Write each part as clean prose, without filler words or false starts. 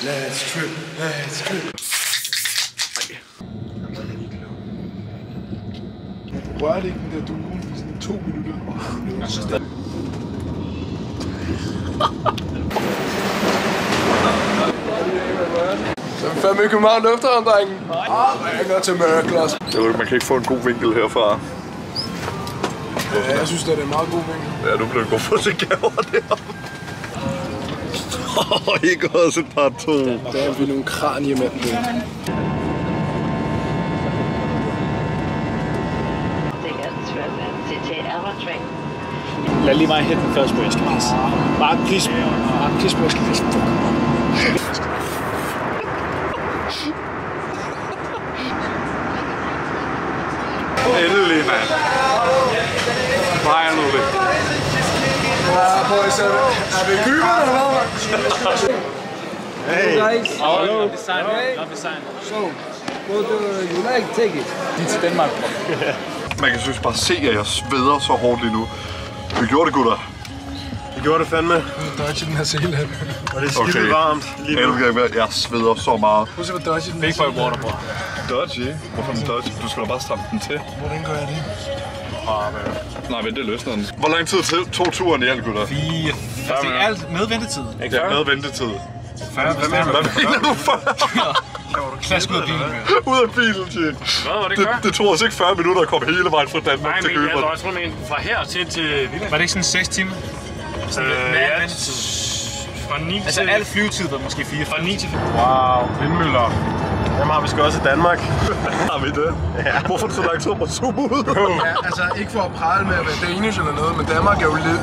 Let's trip, let's trip. Rør det ikke den der due i sådan 2 minutter. Så er vi fandme i København Lufthavn, drengen. Ringer til Mørklos. Man kan ikke få en god vinkel herfra. Ja, jeg synes, det er en meget god vinkel. Ja, nu bliver det godt for at se gaver deroppe. Ikke også et par to. Der er vi nogle kraniemænd. Lad lige mig hætte den først, hvor jeg skal pisse. Bare pis. Bare pis, hvor jeg skal pisse. Endelig, mand. Finally. Boys, er vi køberne eller hvad? Hey guys. Hello. Love the sign. Love the sign. So, what do you like? Take it. De er til Danmark. Man kan synes bare se, at jeg sveder så hårdt lige nu. Vi gjorde det, gutter. Vi gjorde det fandme. Dodge den her sele. Og det er skide varmt lige nu. Jeg sveder så meget. Prøv at se, hvor dodge den Big boy water, bror. Dodgy? Hvorfor en dodgy? Du skal da bare stramme den til. Hvordan gør jeg det? Nej, men det løsner den. Hvor lang tid tog turen i alt, gutter? 4. Altså alt med ventetid. Ja, med ventetid. Hvad mener du for? Klask ud af bilen. Ud af bilen, shit. Hvad var det gør? Det tog os ikke 40 minutter at komme hele vejen fra Danmark til København. Nej, men jeg tror, fra her til Villaen. Var det ikke sådan 6 timer? Ja, fra 9 altså al flyvetid var måske 4. Fra 9 til 5. Wow, vindmøller. Dem har vi sgu også i Danmark. Har vi det? Ja. Hvorfor så langt om at zoome ud? Ja, altså ikke for at prale med at være Danish eller noget, men Danmark er jo det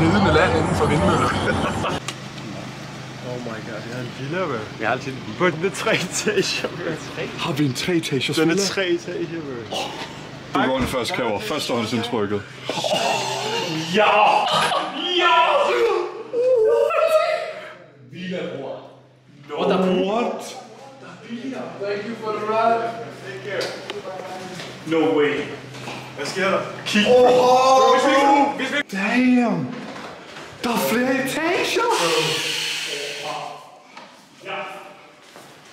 ledende land inden for vindmøller. Oh my god, det er en villa, vel? Jeg har altid en villa. På den er 3 etager, vel? Har vi en 3-etagers Den villa? er 3 etager, vel? Du går ind først, Kæver. Førstehåndsindtrykket. Ja! Ja! Villa, bror. What? Thank you for the ride. No way. Hvad sker der? Kig. Damn! Der er flere etager!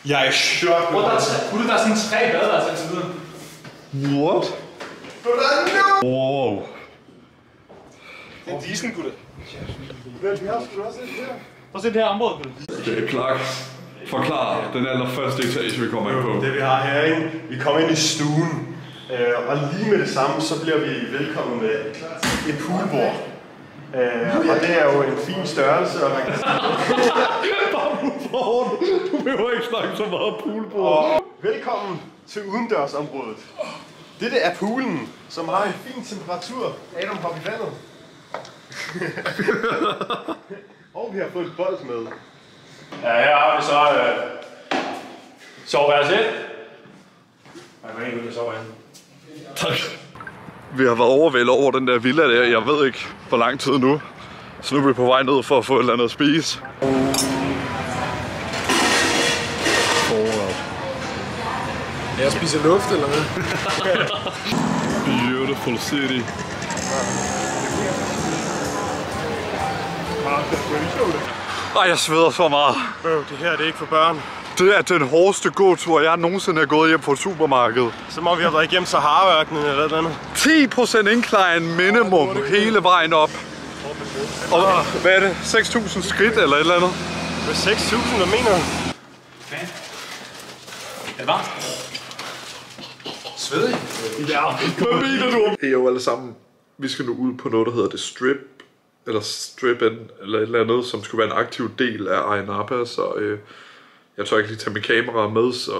Jeg er i chok. Hvor der er sådan 3 badeværelser indtil videre. What? Wow. Det er decent, gutter. Prøv at se det her område. Det er klart. Forklar den allerførste etage, vi kommer ind på. Det vi har herinde, vi kommer ind i stuen. Og lige med det samme, så bliver vi velkommen med et poolbord. Og det er jo en fin størrelse, og man kan Du behøver ikke snakke så meget poolbord. Og velkommen til udendørsområdet. Dette er poolen, som har en fin temperatur. Adam, hop i vandet. Og vi har fået et bold med. Ja, her har vi så soveværelse 1. Jeg kan ikke ud og sove herinde. Tak. Vi har været overvældet over den der villa der. Jeg ved ikke, hvor lang tid nu. Så nu er vi på vej ned for at få et eller andet at spise. Jeg spiser luft, eller hvad? Beautiful city. Ej, jeg sveder så meget. Det her det er ikke for børn. Det er den hårdeste gåtur, jeg nogensinde har gået hjem på et supermarked. Så må vi have været igennem Sahara-ørkenen eller et eller andet. 10% incline minimum hele vejen op. Og hvad er det? 6.000 skridt eller et eller andet? Med 6.000, hvad mener du? Er det varmt? Svedig? Ja. Hvad mener du? Hey jo alle sammen, vi skal nu ud på noget, der hedder The Strip. Eller Strip-In, eller et eller andet, som skulle være en aktiv del af Ayia Napa. Så jeg tør ikke lige tage mit kamera med, så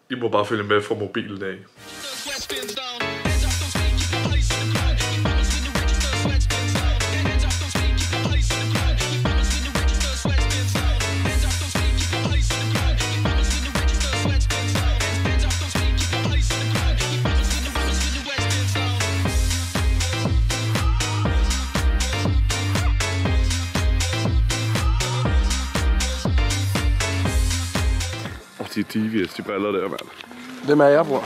I må bare følge med fra mobilen af. De devious, de baller der, mand. Hvem er jeg, bror?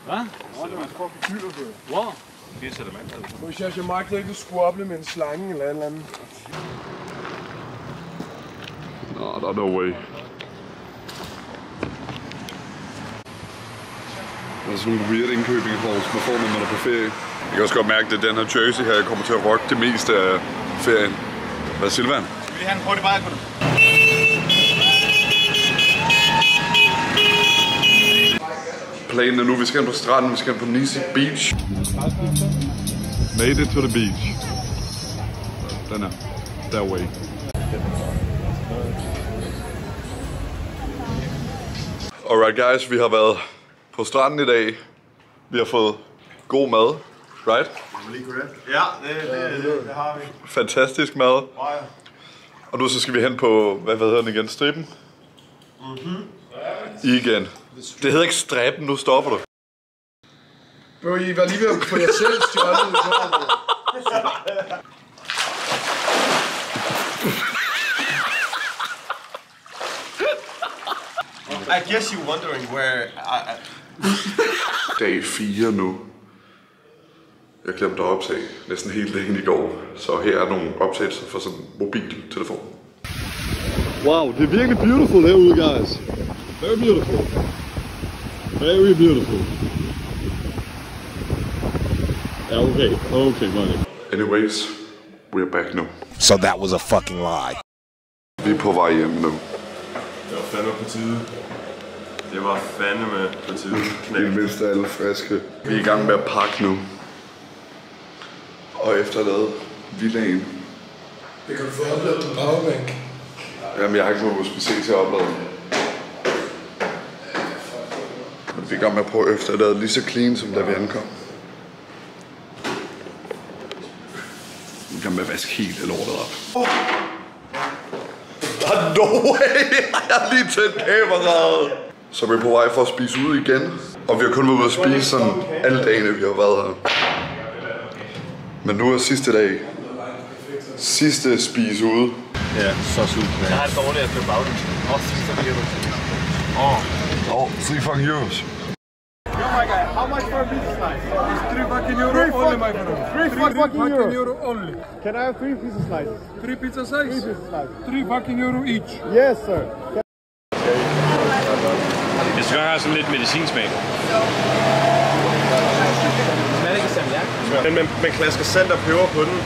Hvad? Wow. Jeg magter ikke at squabble med en slange eller et eller andet. Der er no way. Der er sådan nogle weird indkøbingshals, man får, når man er på ferie. Jeg kan også godt mærke, at det er den her jersey her, jeg kommer til at rocke det meste af ferien. Hvad er Silvan? Skal vi have en hurtig bajer på det? Planen er nu, vi skal hen på stranden, vi skal hen på Nisi Beach. Made it to the beach. Den er. That way. Alright guys, vi har været på stranden i dag. Vi har fået god mad, right? Ja, det har vi. Fantastisk mad. Og nu så skal vi hen på, hvad hedder den igen, strippen? Igen. Det hedder ikke strippen, nu stopper du. Bro, I var lige ved at få jer selv stjålet. I guess you're wondering where Dag 4 nu. Jeg glemte at optage næsten hele dagen i går, så her er nogle optagelser fra sådan en mobiltelefon. Wow, det er virkelig beautiful herude, guys. Very beautiful. Very beautiful. Ja, okay, money. Anyways, we're back nu. So that was a fucking lie. Vi er på vej hjem nu. Det var fandme på tide. Det var fandme på tide. Det mindste alle friske. Vi er i gang med at pakke nu. Og efterlade villaen. Det kan du få opladet på powerbank. Jamen, jeg har ikke noget USB-C til at oplade. Vi er i gang med at prøve at efterlade lige så clean, som da vi ankom. Vi er i gang med at vaske helt lortet op. No way! Jeg har lige tændt kameraet. Så vi er på vej for at spise ud igen. Og vi har kun været ude at spise sådan alle dagene, vi har været her. Men nu er sidste dag. Sidste spise ude. Ja, så sulten. Jeg har det dårligt at købe bagdelen. Oh, 3 fucking euros. Yo my guy, how much for a pizza slice? It's 3 fucking euro only, my friend. 3 fucking euro only. Can I have 3 pizza slices? 3 pizza slices? 3 pizza slices. 3 fucking euro each. Yes, sir. Jeg skal have sådan lidt medicinsmag. Men man klasker salt og peber på den,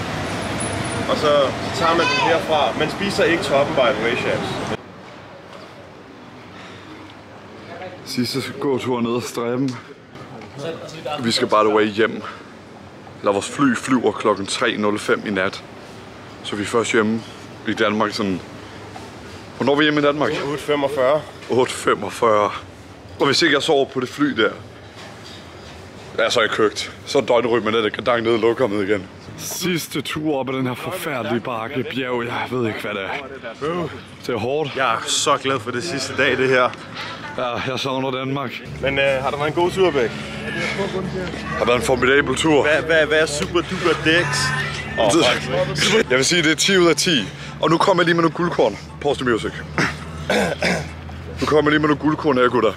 og så tager man den herfra. Man spiser ikke toppen, by the way, chaps. Sidste gåtur ned ad strippen. Vi skal by the way hjem. Eller vores fly flyver klokken 3:05 i nat. Så vi er først hjemme i Danmark sådan... Hvornår er vi hjemme i Danmark? 8:45. 8:45. Og hvis ikke jeg sover på det fly der, ja, så er jeg køgt. Så er døgnrytmen gang ned i lokummet igen. Sidste tur op ad den her forfærdelige bakke bjerg. Jeg ved ikke, hvad det er. Det er hårdt. Jeg er så glad for det sidste dag, det her. Ja, jeg savner Danmark. Men har der været en god tur, Bæk? Det har været en formidabel tur. Hvad er super duper dæks? Jeg vil sige, det er 10 ud af 10. Og nu kommer jeg lige med nogle guldkorn. Pause the music. Nu kommer jeg lige med nogle guldkorn her, gutter.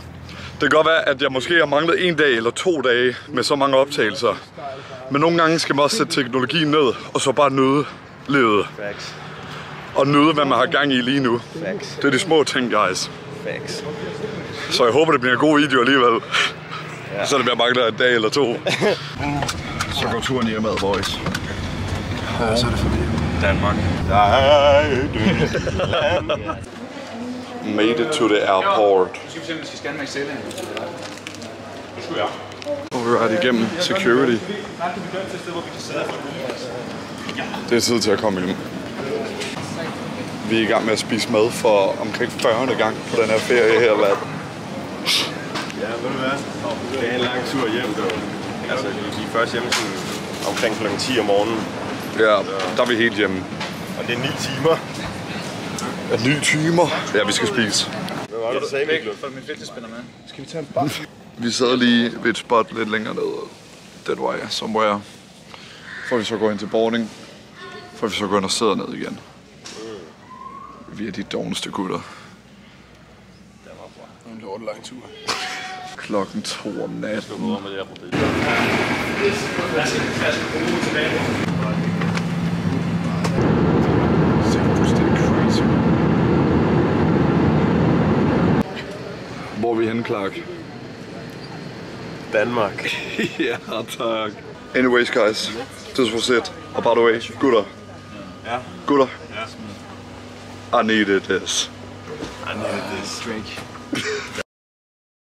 Det kan godt være, at jeg måske har manglet 1 dag eller 2 dage med så mange optagelser. Men nogle gange skal man også sætte teknologien ned, og så bare nyde livet. Og nyde, hvad man har gang i lige nu. Det er de små ting, guys. Så jeg håber, det bliver en god video alligevel. Så det bliver mangler 1 dag eller 2. Så går turen hjemad, boys. Ja, så er det forbi. Danmark. Made it to the airport. Nu skal vi se, om vi skal scanne med Excel. Nu skal jeg. Og vi er igennem security. Det er tid til at komme hjem. Vi er i gang med at spise mad for omkring 40. gang på den her ferie her, lad. Ja, ved du hvad? Det er en lang tur hjem, dog. Altså, vi er først hjemme sådan omkring kl. 10 om morgenen. Ja, der er vi helt hjemme. Og det er 9 timer. 9 timer? Ja, vi skal spise. Hvad var det, du sagde, Mikkel? For min fæltespænder med. Skal vi tage en bar? Vi sad lige ved et spot lidt længere nede. That way, somewhere. For vi så går ind til boarding. For vi så går ind og sidder ned igen. Vi er de dogneste gutter. Det var en lort lang tur. Klokken 2 om natten. vi henne, Clark? Danmark. Ja, tak. Anyways, guys, this was it. Og by the way, gutter. Ja. Gutter. Ja. I needed this. I needed this. Drink.